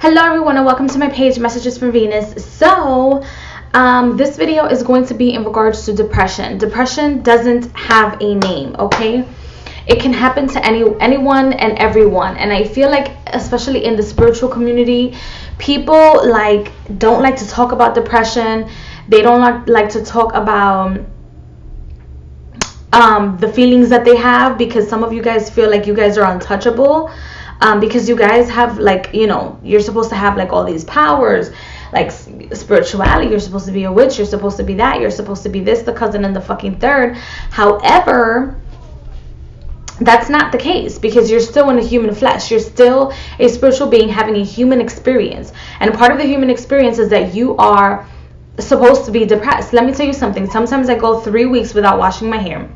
Hello everyone and welcome to my page, Messages from Venus. So this video is going to be in regards to depression. Depression doesn't have a name, okay? It can happen to anyone and everyone, and I feel like especially in the spiritual community, people don't like to talk about depression. They don't like to talk about the feelings that they have, because some of you guys feel like you guys are untouchable. Because you guys have you're supposed to have all these powers, like spirituality. You're supposed to be a witch. You're supposed to be that. You're supposed to be this, the cousin, and the fucking third. However, that's not the case, because you're still in a human flesh. You're still a spiritual being having a human experience. And part of the human experience is that you are supposed to be depressed. Let me tell you something. Sometimes I go 3 weeks without washing my hair.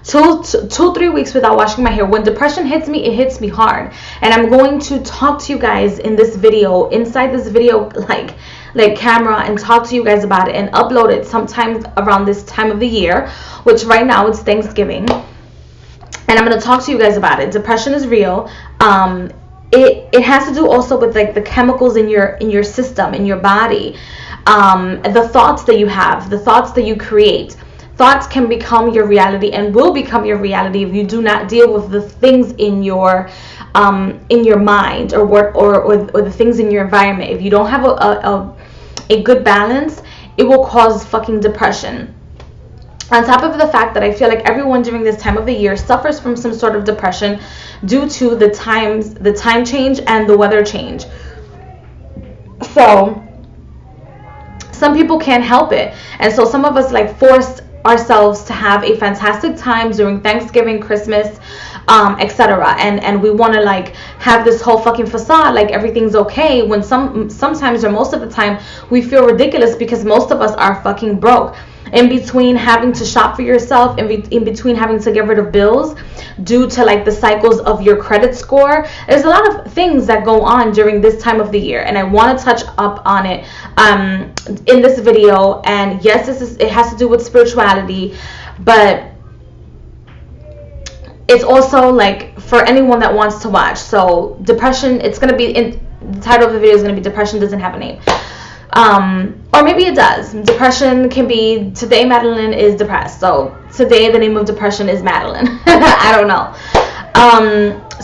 3 weeks without washing my hair. When depression hits me, it hits me hard. And I'm going to talk to you guys in this video, inside this video, like camera, and talk to you guys about it and upload it sometime around this time of the year, which right now it's Thanksgiving. And I'm going to talk to you guys about it. Depression is real. It has to do also with the chemicals in your system, in your body, the thoughts that you have, the thoughts that you create. Thoughts can become your reality and will become your reality if you do not deal with the things in your mind or the things in your environment. If you don't have a good balance, it will cause fucking depression. On top of the fact that I feel like everyone during this time of the year suffers from some sort of depression due to the time change and the weather change. So some people can't help it, and so some of us forced ourselves to have a fantastic time during Thanksgiving, Christmas, etc. And we want to have this whole fucking facade like everything's okay, when sometimes or most of the time we feel ridiculous, because most of us are fucking broke. In between having to shop for yourself, in between having to get rid of bills due to the cycles of your credit score, there's a lot of things that go on during this time of the year, and I want to touch up on it in this video. And yes, it has to do with spirituality, but it's also for anyone that wants to watch. So depression, it's going to be in the title of the video is going to be Depression Doesn't Have a Name. Or maybe it does. Depression can be, today Madeline is depressed, so today the name of depression is Madeline. I don't know.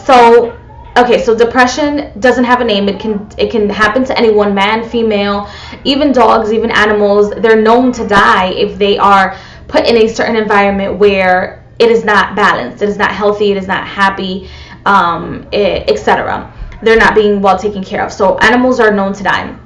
So depression doesn't have a name. It can happen to anyone, man, female, even dogs, even animals. They're known to die if they are put in a certain environment where it is not balanced, it is not healthy, it is not happy, etc. They're not being well taken care of. So animals are known to die.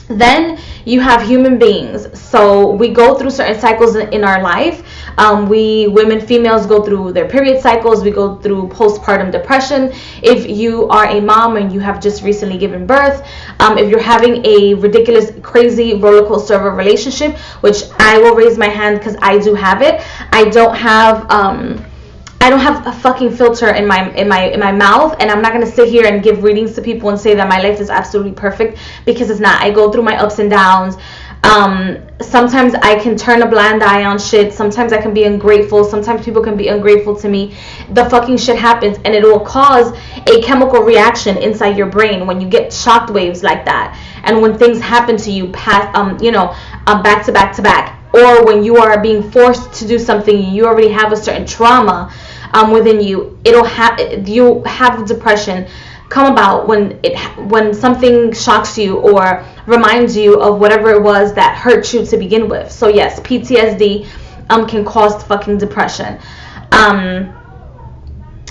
Then you have human beings. So we go through certain cycles in our life. Women, females go through their period cycles. We go through postpartum depression. If you are a mom and you have just recently given birth, if you're having a ridiculous, crazy roller coaster of a relationship, which I will raise my hand because I do have it. I don't have a fucking filter in my mouth, and I'm not gonna sit here and give readings to people and say that my life is absolutely perfect, because it's not. I go through my ups and downs. Sometimes I can turn a blind eye on shit. Sometimes I can be ungrateful. Sometimes people can be ungrateful to me. The fucking shit happens, and it will cause a chemical reaction inside your brain when you get shock waves like that, and when things happen to you back to back to back, or when you are being forced to do something, you already have a certain trauma within you. You have depression come about when something shocks you or reminds you of whatever it was that hurt you to begin with. So yes, PTSD can cause fucking depression.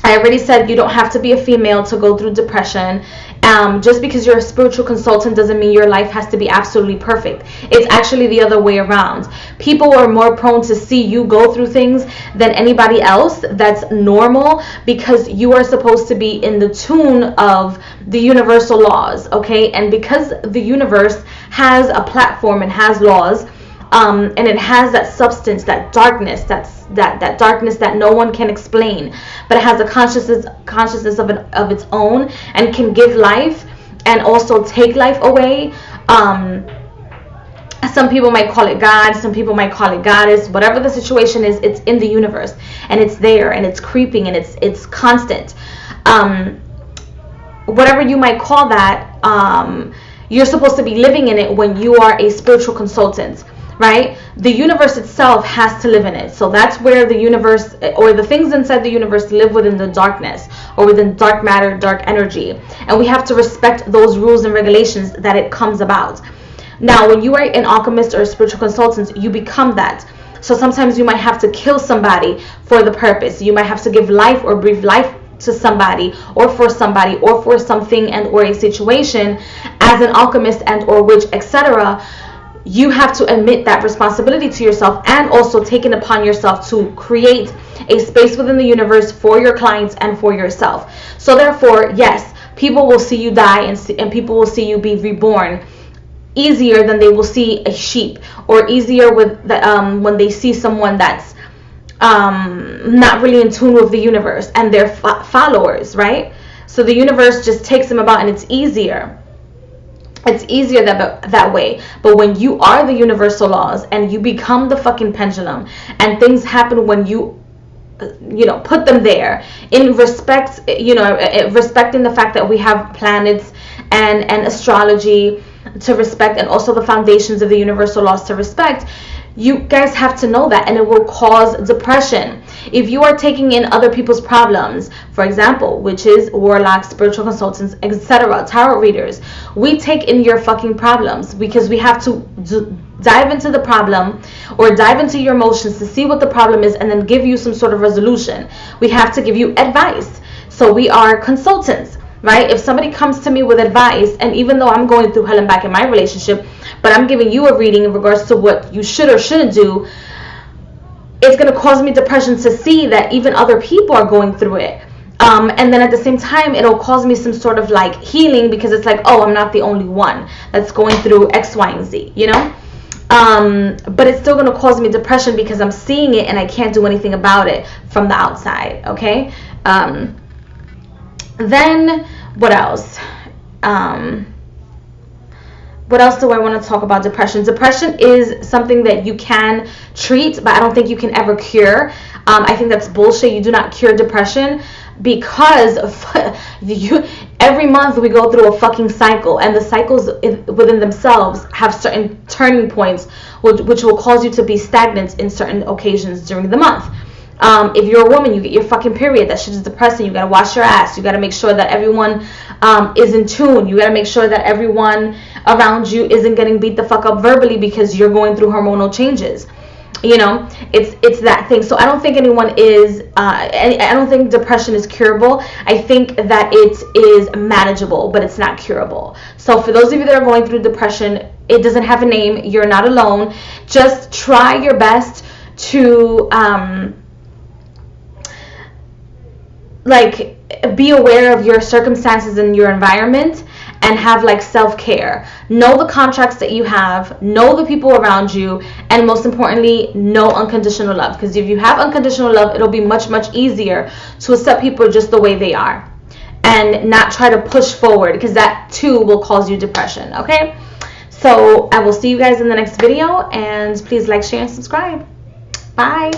I already said you don't have to be a female to go through depression. Just because you're a spiritual consultant doesn't mean your life has to be absolutely perfect. It's actually the other way around. People are more prone to see you go through things than anybody else. That's normal, because you are supposed to be in the tune of the universal laws, okay? And because the universe has a platform and has laws, and it has that substance, that darkness, that darkness that no one can explain, but it has a consciousness of its own, and can give life and also take life away. Some people might call it God, some people might call it goddess. Whatever the situation is, it's in the universe, and it's there, and it's creeping, and it's constant. Whatever you might call that, you're supposed to be living in it when you are a spiritual consultant, right? The universe itself has to live in it. So that's where the universe, or the things inside the universe, live within the darkness, or within dark matter, dark energy. And we have to respect those rules and regulations that it comes about. Now, when you are an alchemist or a spiritual consultant, you become that. So sometimes you might have to kill somebody for the purpose. You might have to give life or breathe life to somebody, or for somebody, or for something and or a situation. As an alchemist and or witch, etc., you have to admit that responsibility to yourself, and also take it upon yourself to create a space within the universe for your clients and for yourself. So therefore, yes, people will see you die, and people will see you be reborn easier than they will see a sheep, or easier with when they see someone that's not really in tune with the universe and their followers, right? So the universe just takes them about, and it's easier. It's easier that way. But when you are the universal laws and you become the fucking pendulum, and things happen when you put them there in respect, respecting the fact that we have planets and astrology to respect, and also the foundations of the universal laws to respect, you guys have to know that, and it will cause depression. If you are taking in other people's problems, for example, witches, warlocks, spiritual consultants, etc., tarot readers, we take in your fucking problems because we have to dive into the problem, or dive into your emotions to see what the problem is, and then give you some sort of resolution. We have to give you advice. So we are consultants, right? If somebody comes to me with advice, and even though I'm going through hell and back in my relationship, but I'm giving you a reading in regards to what you should or shouldn't do, it's going to cause me depression to see that even other people are going through it. And then at the same time, it'll cause me some sort of like healing, because it's like, oh, I'm not the only one that's going through X, Y, and Z, but it's still going to cause me depression because I'm seeing it and I can't do anything about it from the outside. Okay. Then what else? What else do I want to talk about? Depression. Depression is something that you can treat, but I don't think you can ever cure. I think that's bullshit. You do not cure depression, because every month we go through a fucking cycle, and the cycles within themselves have certain turning points, which will cause you to be stagnant in certain occasions during the month. If you're a woman, you get your fucking period. That shit is depressing. You gotta wash your ass. You gotta make sure that everyone is in tune. You gotta make sure that everyone around you isn't getting beat the fuck up verbally because you're going through hormonal changes. It's that thing. So I don't think anyone is I don't think depression is curable. I think that it is manageable, but it's not curable. So for those of you that are going through depression, it doesn't have a name. You're not alone. Just try your best to be aware of your circumstances and your environment, and have self-care. Know the contracts that you have, know the people around you, and most importantly, know unconditional love. Because if you have unconditional love, it'll be much, much easier to accept people just the way they are, and not try to push forward, because that too will cause you depression. Okay, so I will see you guys in the next video, and please like, share, and subscribe. Bye.